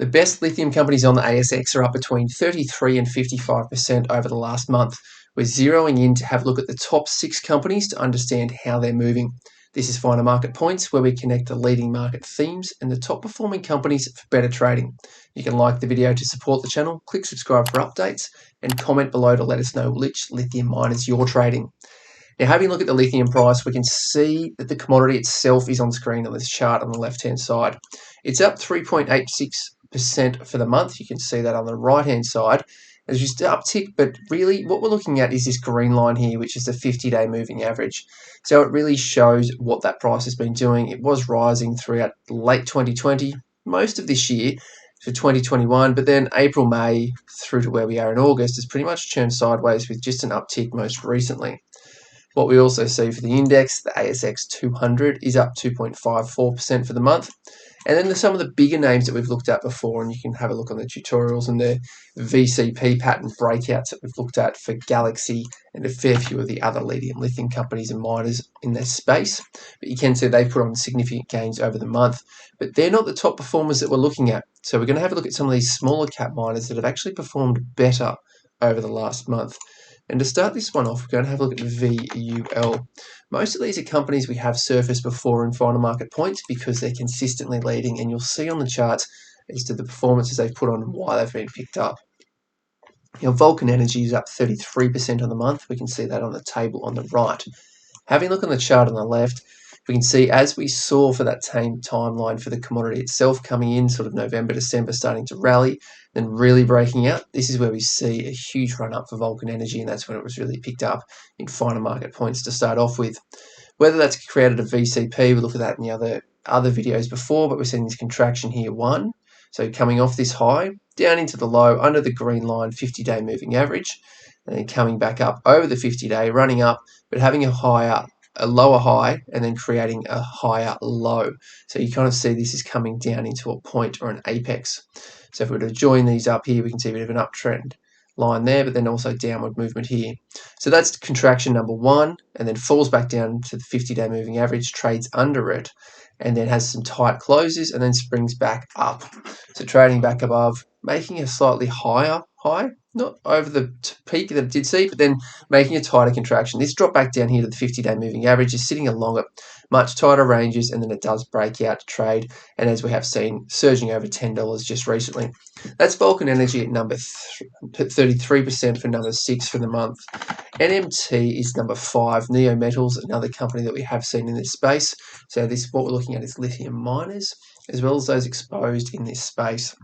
The best lithium companies on the ASX are up between 33 and 55% over the last month. We're zeroing in to have a look at the top 6 companies to understand how they're moving. This is Finer Market Points, where we connect the leading market themes and the top performing companies for better trading. You can like the video to support the channel, click subscribe for updates, and comment below to let us know which lithium miners you're trading. Now, having a look at the lithium price, we can see that the commodity itself is on screen on this chart on the left-hand side. It's up 3.86% for the month. You can see that on the right-hand side. There's just an uptick, but really what we're looking at is this green line here, which is the 50-day moving average. So it really shows what that price has been doing. It was rising throughout late 2020, most of this year for 2021, but then April, May through to where we are in August has pretty much churned sideways with just an uptick most recently. What we also see for the index, the ASX 200 is up 2.54% for the month. And then some of the bigger names that we've looked at before, and you can have a look on the tutorials and the VCP pattern breakouts that we've looked at for Galaxy and a fair few of the other lithium companies and miners in their space. But you can see they've put on significant gains over the month, but they're not the top performers that we're looking at. So we're going to have a look at some of these smaller cap miners that have actually performed better over the last month. And to start this one off, we're going to have a look at the VUL. Most of these are companies we have surfaced before in Finer Market Points because they're consistently leading, and you'll see on the charts as to the performances they've put on and why they've been picked up. Now, Vulcan Energy is up 33% on the month. We can see that on the table on the right. Having a look on the chart on the left, we can see, as we saw for that same timeline for the commodity itself coming in sort of November, December, starting to rally, then really breaking out. This is where we see a huge run up for Vulcan Energy, and that's when it was really picked up in Finer Market Points to start off with. Whether that's created a VCP, we looked at that in the other videos before, but we're seeing this contraction here, one. So coming off this high, down into the low, under the green line, 50-day moving average, and then coming back up over the 50-day, running up, but having a lower high and then creating a higher low. So you kind of see this is coming down into a point or an apex. So if we were to join these up here, we can see a bit of an uptrend line there, but then also downward movement here. So that's contraction number one, and then falls back down to the 50-day moving average, trades under it, and then has some tight closes and then springs back up. So trading back above, making a slightly higher high, not over the peak that it did see, but then making a tighter contraction. This drop back down here to the 50-day moving average is sitting along at much tighter ranges, and then it does break out to trade, and as we have seen, surging over $10 just recently. That's Vulcan Energy at number 33% for number 6 for the month. NMT is number 5. Neometals, another company that we have seen in this space. So what we're looking at is lithium miners, as well as those exposed in this space,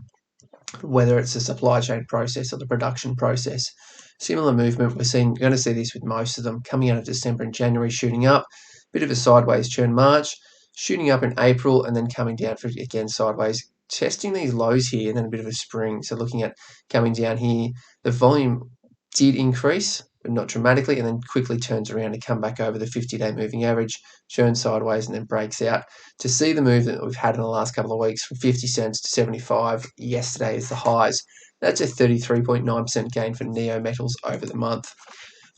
whether it's the supply chain process or the production process. Similar movement, we're going to see this with most of them coming out of December and January, shooting up, bit of a sideways churn March, shooting up in April, and then coming down for again sideways, testing these lows here, and then a bit of a spring. So looking at coming down here, the volume did increase, but not dramatically, and then quickly turns around to come back over the 50-day moving average, churns sideways, and then breaks out. To see the movement that we've had in the last couple of weeks from 50 cents to 75 yesterday is the highs. That's a 33.9% gain for Neometals over the month.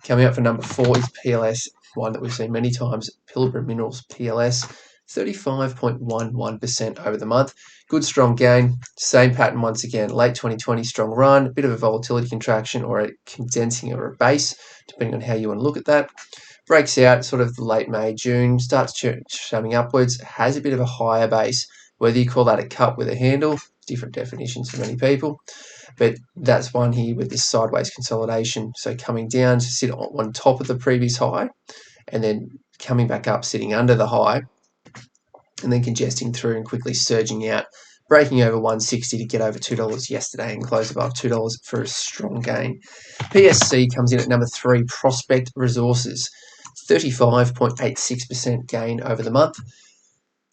Coming up for number 4 is PLS, one that we've seen many times, Pilbara Minerals PLS, 35.11% over the month. Good strong gain. Same pattern once again. Late 2020 strong run, a bit of a volatility contraction or a condensing or a base, depending on how you want to look at that. Breaks out sort of late May, June, starts showing upwards, has a bit of a higher base. Whether you call that a cup with a handle, different definitions for many people. But that's one here with this sideways consolidation. So coming down to sit on top of the previous high, and then coming back up, sitting under the high, and then congesting through and quickly surging out, breaking over 160 to get over $2 yesterday and close above $2 for a strong gain. PSC comes in at number 3, Prospect Resources, 35.86% gain over the month.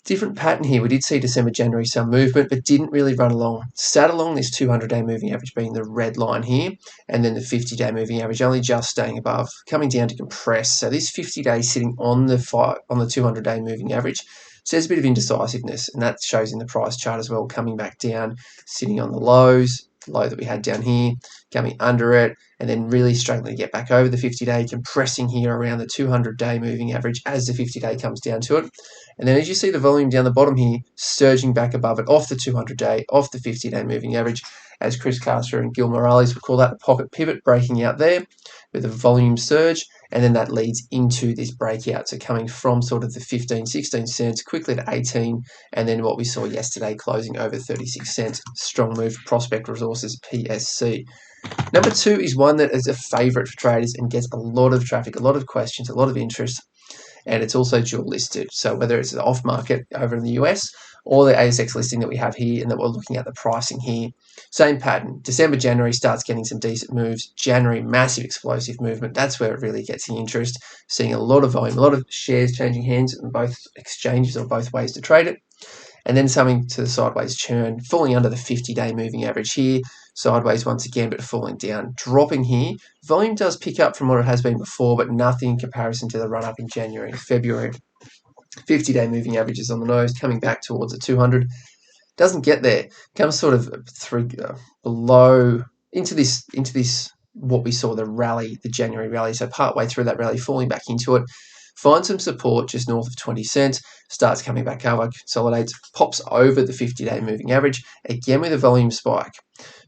Different pattern here. We did see December, January some movement, but didn't really run along. Sat along this 200-day moving average being the red line here, and then the 50-day moving average only just staying above, coming down to compress. So this 50-day sitting on the 200-day moving average, So there's a bit of indecisiveness, and that shows in the price chart as well, coming back down, sitting on the lows, the low that we had down here, coming under it, and then really struggling to get back over the 50-day, compressing here around the 200-day moving average as the 50-day comes down to it. And then as you see the volume down the bottom here, surging back above it, off the 200-day, off the 50-day moving average, as Chris Caster and Gil Morales would call that, the pocket pivot breaking out there with a volume surge, and then that leads into this breakout. So coming from sort of the 15, 16 cents, quickly to 18, and then what we saw yesterday closing over 36 cents. Strong move for Prospect Resources PSC. Number 2 is one that is a favourite for traders and gets a lot of traffic, a lot of questions, a lot of interest, and it's also dual listed. So whether it's the off market over in the US or the ASX listing that we have here and that we're looking at the pricing here, same pattern. December, January starts getting some decent moves. January, massive explosive movement. That's where it really gets the interest. Seeing a lot of volume, a lot of shares changing hands in both exchanges or both ways to trade it. And then something to the sideways churn, falling under the 50-day moving average here, sideways once again, but falling down, dropping here. Volume does pick up from what it has been before, but nothing in comparison to the run up in January and February. 50-day moving averages on the nose, coming back towards the 200. Doesn't get there, comes sort of through below into this what we saw, the rally, the January rally. So partway through that rally, falling back into it, finds some support just north of 20 cents, starts coming back over, consolidates, pops over the 50-day moving average, again with a volume spike.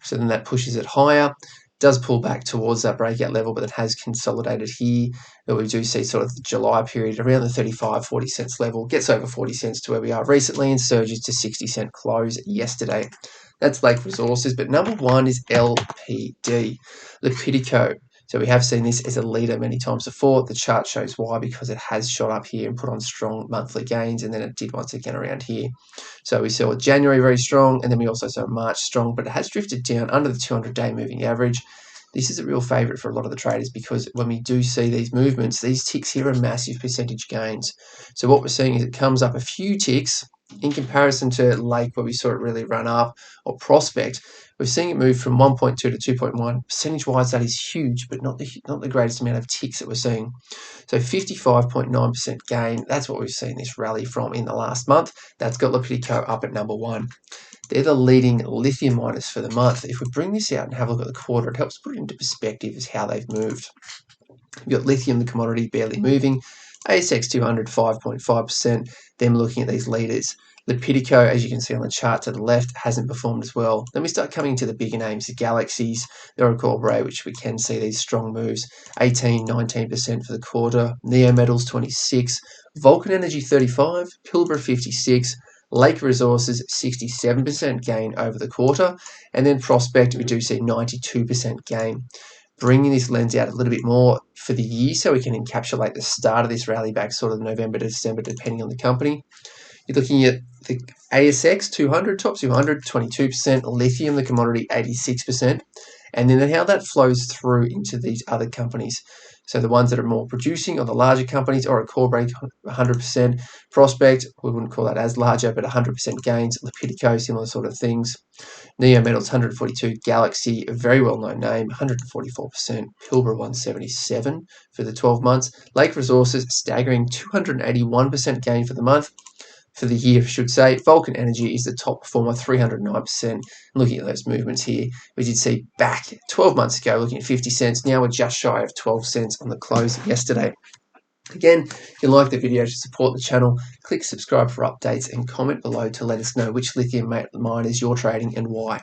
So then that pushes it higher, does pull back towards that breakout level, but it has consolidated here. But we do see sort of the July period around the 35, 40 cents level, gets over 40 cents to where we are recently and surges to 60 cent close yesterday. That's Lake Resources, but number 1 is LPD, Lepidico. So we have seen this as a leader many times before. The chart shows why, because it has shot up here and put on strong monthly gains, and then it did once again around here. So we saw January very strong, and then we also saw March strong, but it has drifted down under the 200-day moving average. This is a real favourite for a lot of the traders because when we do see these movements, these ticks here are massive percentage gains. So what we're seeing is it comes up a few ticks in comparison to Lake, where we saw it really run up, or Prospect. We're seeing it move from 1.2 to 2.1. Percentage-wise, that is huge, but not the greatest amount of ticks that we're seeing. So 55.9% gain. That's what we've seen this rally from in the last month. That's got Lepidico up at number 1. They're the leading lithium miners for the month. If we bring this out and have a look at the quarter, it helps put it into perspective as how they've moved. We've got lithium, the commodity, barely moving. ASX 200, 5.5%. Them looking at these leaders. Lepidico, as you can see on the chart to the left, hasn't performed as well. Then we start coming to the bigger names, the Galaxies, the Orocobre, which we can see these strong moves. 18, 19% for the quarter. Neometals 26, Vulcan Energy 35, Pilbara 56, Lake Resources 67% gain over the quarter, and then Prospect we do see 92% gain. Bringing this lens out a little bit more for the year so we can encapsulate the start of this rally back sort of November to December depending on the company. You're looking at the ASX 200, top 200, 22%, lithium, the commodity, 86%, and then how that flows through into these other companies. So the ones that are more producing or the larger companies, Orocobre 100%, Prospect, we wouldn't call that as larger, but 100% gains, Lepidico, similar sort of things. Neometals 142, Galaxy, a very well-known name, 144%, Pilbara 177 for the 12 months, Lake Resources, staggering 281% gain for the month. For the year, I should say, Vulcan Energy is the top performer, 309%. Looking at those movements here, we did see back 12 months ago, looking at 50 cents. Now we're just shy of 12 cents on the close yesterday. Again, if you like the video to support the channel, click subscribe for updates and comment below to let us know which lithium miners you're trading and why.